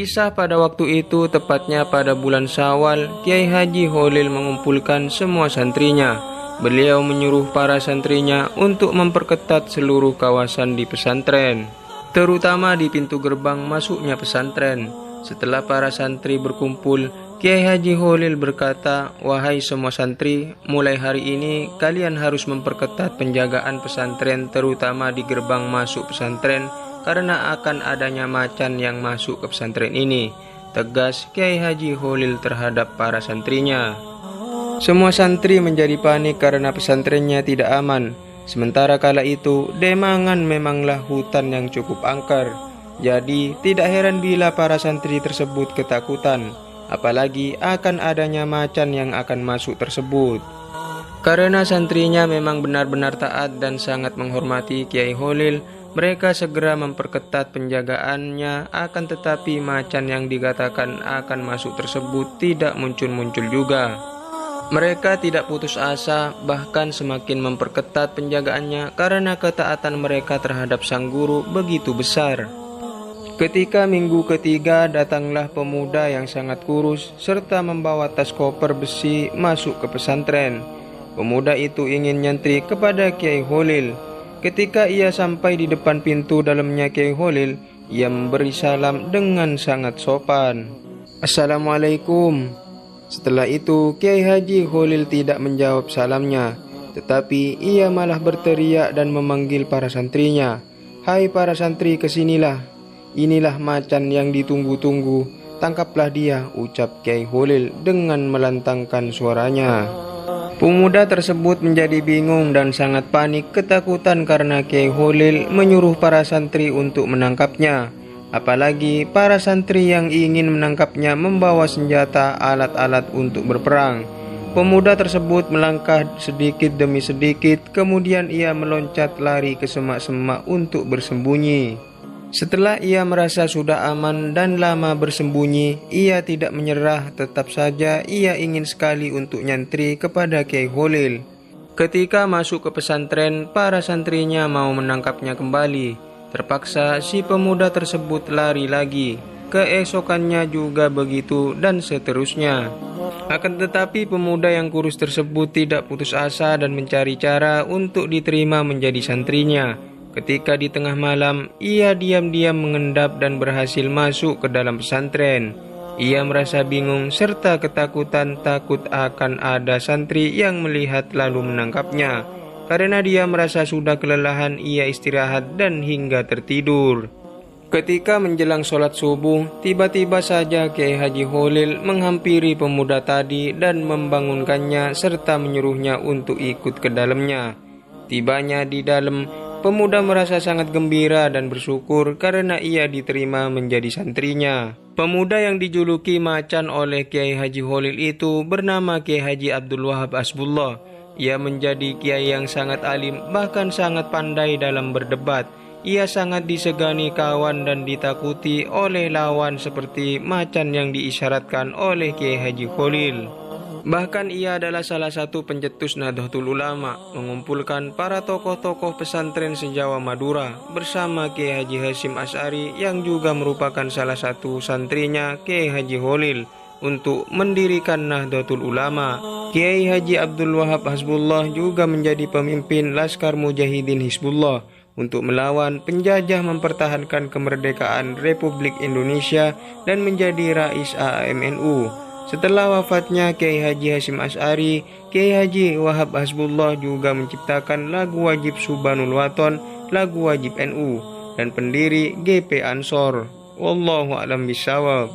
Kisah pada waktu itu, tepatnya pada bulan Syawal, Kiai Haji Holil mengumpulkan semua santrinya. Beliau menyuruh para santrinya untuk memperketat seluruh kawasan di pesantren, terutama di pintu gerbang masuknya pesantren. Setelah para santri berkumpul, Kiai Haji Holil berkata, "Wahai semua santri, mulai hari ini kalian harus memperketat penjagaan pesantren, terutama di gerbang masuk pesantren, karena akan adanya macan yang masuk ke pesantren ini," tegas Kiai Haji Holil terhadap para santrinya. Semua santri menjadi panik karena pesantrennya tidak aman. Sementara kala itu, Demangan memanglah hutan yang cukup angker. Jadi, tidak heran bila para santri tersebut ketakutan, apalagi akan adanya macan yang akan masuk tersebut. Karena santrinya memang benar-benar taat dan sangat menghormati Kiai Holil, mereka segera memperketat penjagaannya, akan tetapi macan yang dikatakan akan masuk tersebut tidak muncul-muncul juga. Mereka tidak putus asa, bahkan semakin memperketat penjagaannya karena ketaatan mereka terhadap sang guru begitu besar. Ketika minggu ketiga, datanglah pemuda yang sangat kurus serta membawa tas koper besi masuk ke pesantren. Pemuda itu ingin nyantri kepada Kiai Holil. Ketika ia sampai di depan pintu dalamnya Kiai Holil, ia memberi salam dengan sangat sopan. "Assalamualaikum." Setelah itu, Kiai Haji Holil tidak menjawab salamnya, tetapi ia malah berteriak dan memanggil para santrinya. "Hai para santri, kesinilah. Inilah macan yang ditunggu-tunggu. Tangkaplah dia," ucap Kiai Holil dengan melantangkan suaranya. Pemuda tersebut menjadi bingung dan sangat panik ketakutan karena Kiai Holil menyuruh para santri untuk menangkapnya. Apalagi para santri yang ingin menangkapnya membawa senjata, alat-alat untuk berperang. Pemuda tersebut melangkah sedikit demi sedikit, kemudian ia meloncat lari ke semak-semak untuk bersembunyi. Setelah ia merasa sudah aman dan lama bersembunyi, ia tidak menyerah, tetap saja ia ingin sekali untuk nyantri kepada Kiai Holil. Ketika masuk ke pesantren, para santrinya mau menangkapnya kembali. Terpaksa si pemuda tersebut lari lagi. Keesokannya juga begitu dan seterusnya. Akan tetapi pemuda yang kurus tersebut tidak putus asa dan mencari cara untuk diterima menjadi santrinya. Ketika di tengah malam, ia diam-diam mengendap dan berhasil masuk ke dalam pesantren. Ia merasa bingung serta ketakutan, takut akan ada santri yang melihat lalu menangkapnya. Karena dia merasa sudah kelelahan, ia istirahat dan hingga tertidur. Ketika menjelang sholat subuh, tiba-tiba saja Kiai Haji Holil menghampiri pemuda tadi dan membangunkannya serta menyuruhnya untuk ikut ke dalamnya. Tibanya di dalam, pemuda merasa sangat gembira dan bersyukur karena ia diterima menjadi santrinya. Pemuda yang dijuluki macan oleh Kiai Haji Holil itu bernama Kiai Haji Abdul Wahab Hasbullah. Ia menjadi kiai yang sangat alim, bahkan sangat pandai dalam berdebat. Ia sangat disegani kawan dan ditakuti oleh lawan seperti macan yang diisyaratkan oleh Kiai Haji Holil. Bahkan ia adalah salah satu pencetus Nahdlatul Ulama, mengumpulkan para tokoh-tokoh pesantren se-Jawa Madura bersama Kiai Haji Hasyim Asy'ari yang juga merupakan salah satu santrinya Kiai Haji Holil untuk mendirikan Nahdlatul Ulama. Kiai Haji Abdul Wahab Hasbullah juga menjadi pemimpin Laskar Mujahidin Hizbullah untuk melawan penjajah, mempertahankan kemerdekaan Republik Indonesia dan menjadi rais AMNU. Setelah wafatnya Kiai Haji Hasyim Asy'ari, Kiai Haji Wahab Hasbullah juga menciptakan lagu wajib Subhanul Waton, lagu wajib NU, dan pendiri GP Ansor. Wallahu a'lam bishawab.